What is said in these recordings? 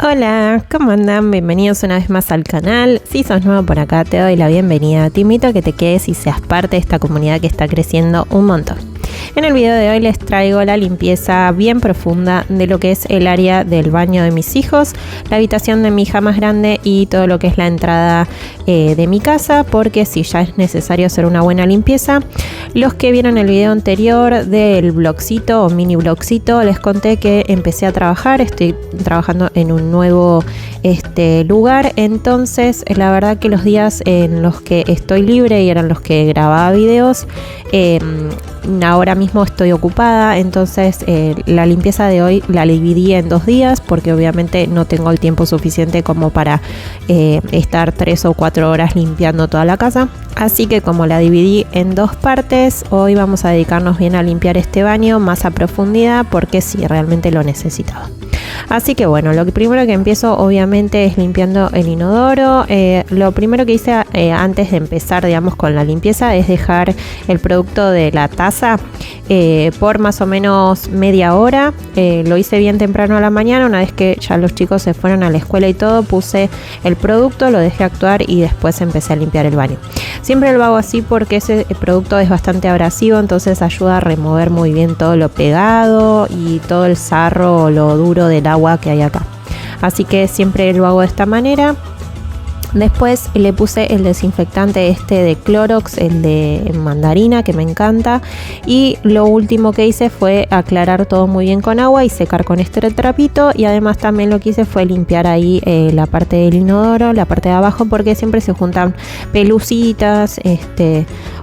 Hola, ¿cómo andan? Bienvenidos una vez más al canal. Si sos nuevo por acá, te doy la bienvenida. Te invito a que te quedes y seas parte de esta comunidad que está creciendo un montón. En el video de hoy les traigo la limpieza bien profunda de lo que es el área del baño de mis hijos, la habitación de mi hija más grande y todo lo que es la entrada de mi casa, porque si ya es necesario hacer una buena limpieza. Los que vieron el video anterior del blogcito o mini blogcito, les conté que empecé a trabajar, estoy trabajando en un nuevo lugar, entonces la verdad que los días en los que estoy libre y eran los que grababa videos, ahora mismo estoy ocupada, entonces la limpieza de hoy la dividí en 2 días porque obviamente no tengo el tiempo suficiente como para estar 3 o 4 horas limpiando toda la casa. Así que como la dividí en 2 partes, hoy vamos a dedicarnos bien a limpiar este baño más a profundidad porque sí, realmente lo necesitaba. Así que bueno, lo primero que empiezo obviamente es limpiando el inodoro. Lo primero que hice antes de empezar, digamos, con la limpieza es dejar el producto de la taza por más o menos media hora. Lo hice bien temprano a la mañana, una vez que ya los chicos se fueron a la escuela y todo, puse el producto, lo dejé actuar y después empecé a limpiar el baño. Siempre lo hago así porque ese producto es bastante abrasivo, entonces ayuda a remover muy bien todo lo pegado y todo el sarro o lo duro del agua que hay acá. Así que siempre lo hago de esta manera. Después le puse el desinfectante de Clorox, el de mandarina, que me encanta. Y lo último que hice fue aclarar todo muy bien con agua y secar con este trapito. Y además también lo que hice fue limpiar ahí la parte del inodoro, la parte de abajo, porque siempre se juntan pelucitas,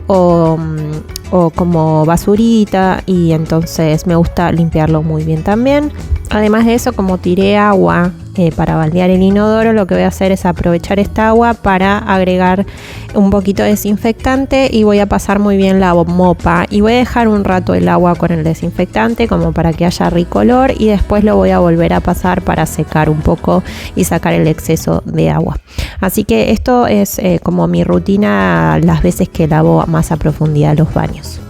o como basurita, y entonces me gusta limpiarlo muy bien también. Además de eso, como tiré agua para baldear el inodoro, lo que voy a hacer es aprovechar esta agua para agregar un poquito de desinfectante y voy a pasar muy bien la mopa y voy a dejar un rato el agua con el desinfectante como para que haya ricolor, y después lo voy a volver a pasar para secar un poco y sacar el exceso de agua. Así que esto es como mi rutina las veces que lavo más a profundidad los baños.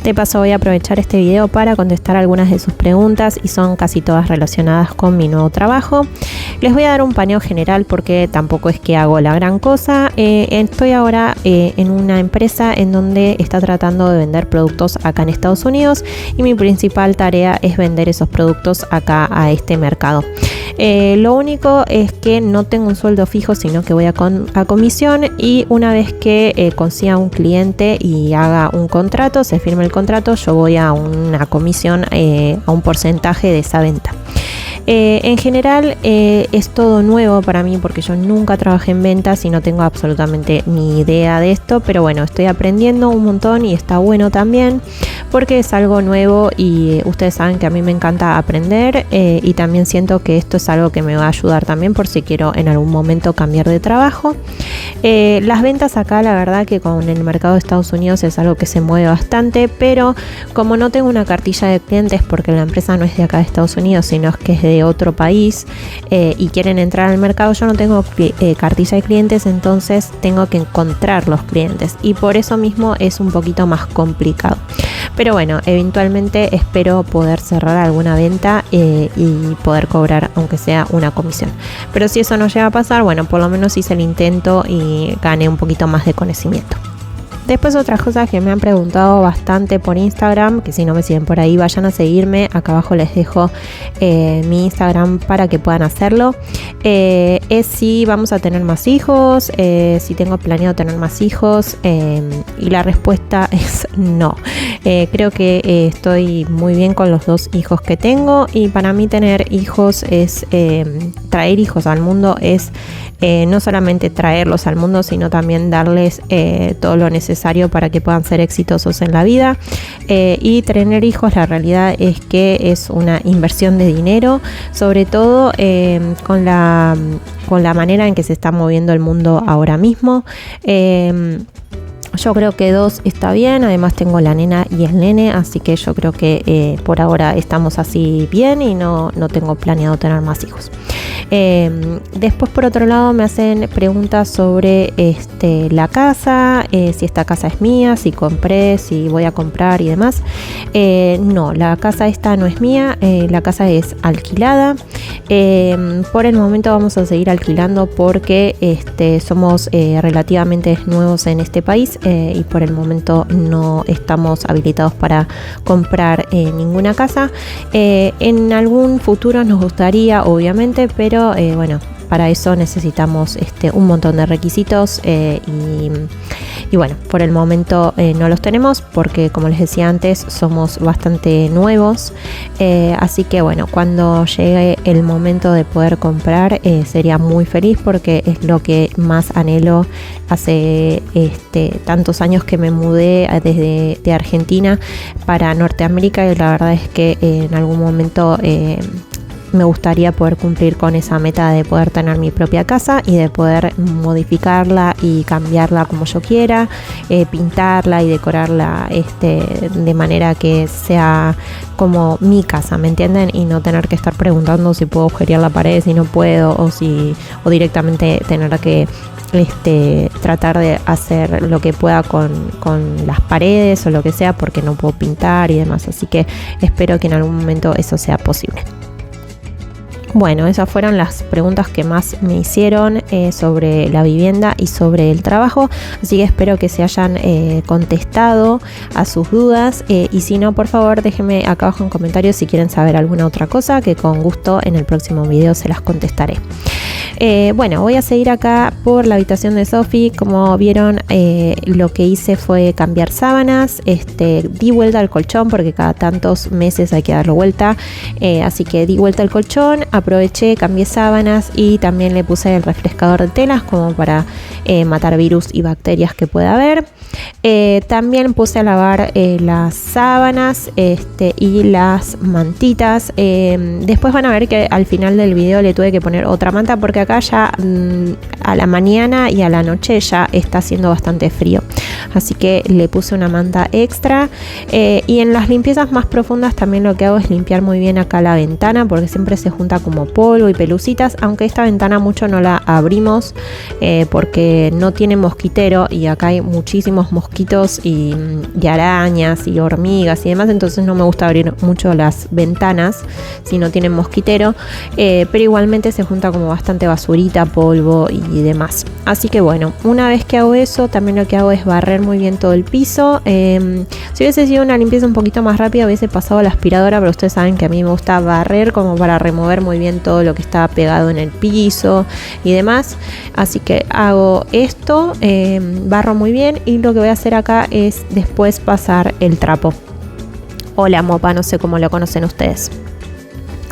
De paso voy a aprovechar este video para contestar algunas de sus preguntas y son casi todas relacionadas con mi nuevo trabajo. Les voy a dar un paneo general porque tampoco es que hago la gran cosa. Estoy ahora en una empresa en donde está tratando de vender productos acá en Estados Unidos y mi principal tarea es vender esos productos acá a este mercado. Lo único es que no tengo un sueldo fijo, sino que voy a comisión, y una vez que consiga un cliente y haga un contrato, se firme el contrato, yo voy a una comisión, a un porcentaje de esa venta. En general es todo nuevo para mí porque yo nunca trabajé en ventas y no tengo absolutamente ni idea de esto, pero bueno, estoy aprendiendo un montón y está bueno también porque es algo nuevo y ustedes saben que a mí me encanta aprender, y también siento que esto es algo que me va a ayudar también por si quiero en algún momento cambiar de trabajo. Las ventas acá, la verdad que con el mercado de Estados Unidos es algo que se mueve bastante, pero como no tengo una cartilla de clientes porque la empresa no es de acá de Estados Unidos, sino que es de otro país, y quieren entrar al mercado, yo no tengo cartilla de clientes, entonces tengo que encontrar los clientes y por eso mismo es un poquito más complicado. Pero bueno, eventualmente espero poder cerrar alguna venta y poder cobrar aunque sea una comisión. Pero si eso no llega a pasar, bueno, por lo menos hice el intento y gané un poquito más de conocimiento. Después otras cosas que me han preguntado bastante por Instagram, que si no me siguen por ahí vayan a seguirme, acá abajo les dejo mi Instagram para que puedan hacerlo, es si vamos a tener más hijos, si tengo planeado tener más hijos, y la respuesta es no. Creo que estoy muy bien con los 2 hijos que tengo, y para mí tener hijos es traer hijos al mundo, es no solamente traerlos al mundo, sino también darles todo lo necesario para que puedan ser exitosos en la vida. Y tener hijos, la realidad es que es una inversión de dinero, sobre todo con la manera en que se está moviendo el mundo ahora mismo. Yo creo que 2 está bien, además tengo la nena y el nene, así que yo creo que por ahora estamos así bien y no tengo planeado tener más hijos. Después, por otro lado, me hacen preguntas sobre la casa, si esta casa es mía, si compré, si voy a comprar y demás. No, la casa esta no es mía, la casa es alquilada. Por el momento vamos a seguir alquilando porque somos relativamente nuevos en este país y por el momento no estamos habilitados para comprar ninguna casa. En algún futuro nos gustaría, obviamente, pero bueno, para eso necesitamos un montón de requisitos y bueno, por el momento no los tenemos porque, como les decía antes, somos bastante nuevos, así que bueno, cuando llegue el momento de poder comprar sería muy feliz porque es lo que más anhelo. Hace tantos años que me mudé desde de Argentina para Norteamérica y la verdad es que en algún momento me gustaría poder cumplir con esa meta de poder tener mi propia casa y de poder modificarla y cambiarla como yo quiera, pintarla y decorarla de manera que sea como mi casa, ¿me entienden? Y no tener que estar preguntando si puedo agujerear la pared, si no puedo, o directamente tener que tratar de hacer lo que pueda con las paredes o lo que sea porque no puedo pintar y demás, así que espero que en algún momento eso sea posible. Bueno, esas fueron las preguntas que más me hicieron sobre la vivienda y sobre el trabajo, así que espero que se hayan contestado a sus dudas y si no, por favor déjenme acá abajo en comentarios si quieren saber alguna otra cosa, que con gusto en el próximo video se las contestaré. Bueno, voy a seguir acá por la habitación de Sofi. Como vieron, lo que hice fue cambiar sábanas, di vuelta al colchón porque cada tantos meses hay que darle vuelta, así que di vuelta al colchón, aproveché, cambié sábanas y también le puse el refrescador de telas como para matar virus y bacterias que pueda haber. También puse a lavar las sábanas y las mantitas. Después van a ver que al final del video le tuve que poner otra manta porque acá ya a la mañana y a la noche ya está haciendo bastante frío, así que le puse una manta extra. Y en las limpiezas más profundas también lo que hago es limpiar muy bien acá la ventana porque siempre se junta como polvo y pelucitas, aunque esta ventana mucho no la abrimos porque no tiene mosquitero y acá hay muchísimos mosquitos y arañas y hormigas y demás, entonces no me gusta abrir mucho las ventanas si no tienen mosquitero, pero igualmente se junta como bastante basurita, polvo y demás. Así que bueno, una vez que hago eso, también lo que hago es barrer muy bien todo el piso. Si hubiese sido una limpieza un poquito más rápida hubiese pasado a la aspiradora, pero ustedes saben que a mí me gusta barrer como para remover muy bien todo lo que está pegado en el piso y demás, así que hago esto, barro muy bien y lo que voy a hacer acá es después pasar el trapo o la mopa, no sé cómo lo conocen ustedes.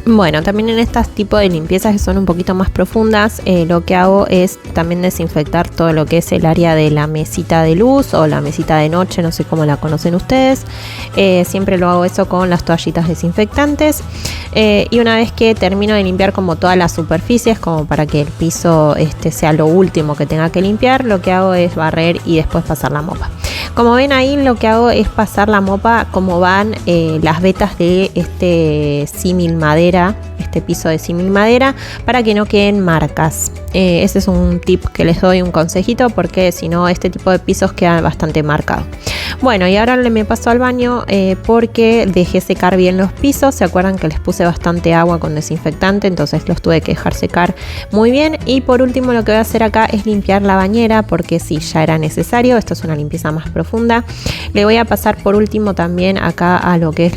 Bueno, también en estos tipos de limpiezas que son un poquito más profundas, lo que hago es también desinfectar todo lo que es el área de la mesita de luz o la mesita de noche, no sé cómo la conocen ustedes. Siempre lo hago eso con las toallitas desinfectantes. Y una vez que termino de limpiar como todas las superficies, como para que el piso sea lo último que tenga que limpiar, lo que hago es barrer y después pasar la mopa. Como ven ahí, lo que hago es pasar la mopa como van las vetas de este símil madera, este piso de símil madera, para que no queden marcas. Ese es un tip que les doy, un consejito, porque si no este tipo de pisos queda bastante marcado. Bueno, y ahora me paso al baño porque dejé secar bien los pisos. ¿Se acuerdan que les puse bastante agua con desinfectante? Entonces los tuve que dejar secar muy bien. Y por último lo que voy a hacer acá es limpiar la bañera porque sí, ya era necesario. Esto es una limpieza más profunda. Le voy a pasar por último también acá a lo que es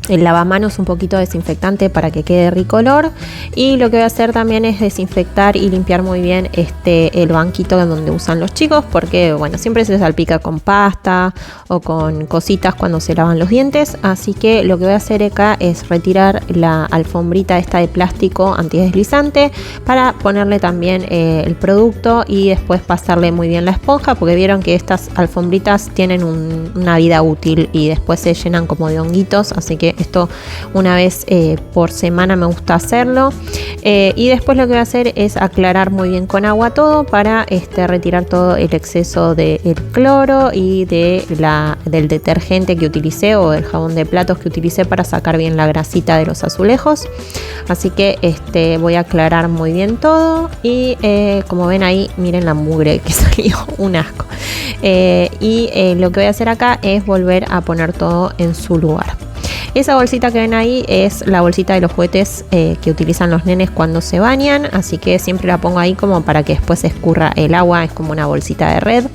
el lavamanos un poquito desinfectante para que quede rico olor, y lo que voy a hacer también es desinfectar y limpiar muy bien el banquito donde usan los chicos, porque bueno, siempre se salpica con pasta o con cositas cuando se lavan los dientes, así que lo que voy a hacer acá es retirar la alfombrita esta de plástico antideslizante para ponerle también el producto y después pasarle muy bien la esponja, porque vieron que estas alfombritas tienen una vida útil y después se llenan como de honguitos, así que esto una vez por semana me gusta hacerlo. Y después lo que voy a hacer es aclarar muy bien con agua todo para retirar todo el exceso del cloro y del detergente que utilicé o del jabón de platos que utilicé para sacar bien la grasita de los azulejos. Así que voy a aclarar muy bien todo y como ven ahí, miren la mugre que salió, un asco. Lo que voy a hacer acá es volver a poner todo en su lugar. Esa bolsita que ven ahí es la bolsita de los juguetes que utilizan los nenes cuando se bañan, así que siempre la pongo ahí como para que después se escurra el agua, es como una bolsita de red.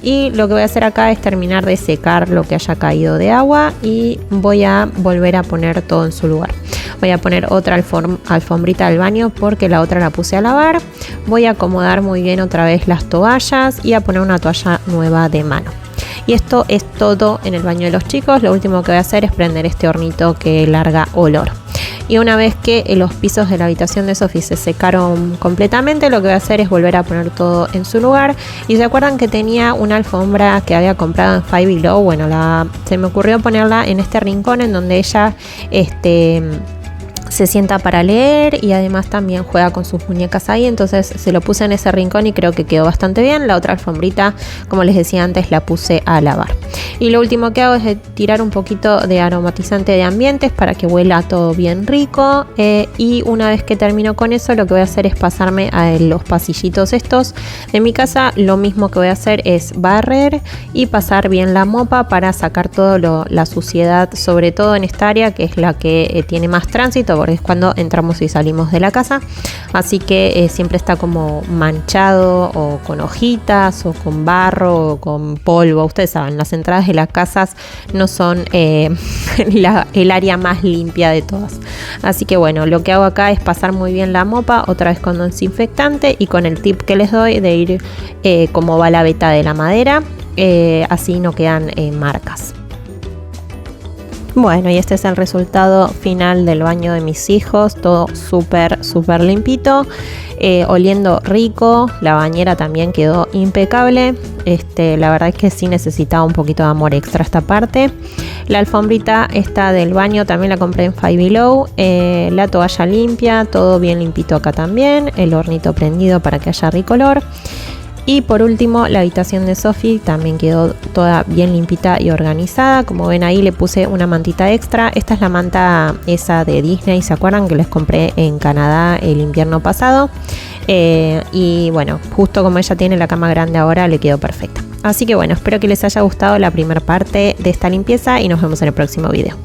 Y lo que voy a hacer acá es terminar de secar lo que haya caído de agua y voy a volver a poner todo en su lugar. Voy a poner otra alfombrita del baño porque la otra la puse a lavar. Voy a acomodar muy bien otra vez las toallas y a poner una toalla nueva de mano. Y esto es todo en el baño de los chicos. Lo último que voy a hacer es prender este hornito que larga olor. Y una vez que los pisos de la habitación de Sophie se secaron completamente, lo que voy a hacer es volver a poner todo en su lugar. Y se acuerdan que tenía una alfombra que había comprado en Five Below. Bueno, se me ocurrió ponerla en este rincón en donde ella se sienta para leer y además también juega con sus muñecas ahí, entonces se lo puse en ese rincón y creo que quedó bastante bien. La otra alfombrita, como les decía antes, la puse a lavar. Y lo último que hago es tirar un poquito de aromatizante de ambientes para que huela todo bien rico, y una vez que termino con eso, lo que voy a hacer es pasarme a los pasillitos estos de mi casa. Lo mismo que voy a hacer es barrer y pasar bien la mopa para sacar toda la suciedad, sobre todo en esta área que es la que tiene más tránsito, porque es cuando entramos y salimos de la casa, así que siempre está como manchado o con hojitas o con barro o con polvo. Ustedes saben, las entradas de las casas no son el área más limpia de todas, así que bueno, lo que hago acá es pasar muy bien la mopa otra vez con desinfectante y con el tip que les doy de ir como va la veta de la madera, así no quedan marcas. Bueno, y este es el resultado final del baño de mis hijos, todo súper limpito, oliendo rico. La bañera también quedó impecable. La verdad es que sí necesitaba un poquito de amor extra esta parte. La alfombrita esta del baño también la compré en Five Below. La toalla limpia, todo bien limpito acá también. El hornito prendido para que haya rico olor. Y por último, la habitación de Sophie también quedó toda bien limpita y organizada. Como ven ahí, le puse una mantita extra. Esta es la manta esa de Disney, ¿se acuerdan? Que les compré en Canadá el invierno pasado. Y bueno, justo como ella tiene la cama grande ahora, le quedó perfecta. Así que bueno, espero que les haya gustado la primera parte de esta limpieza y nos vemos en el próximo video.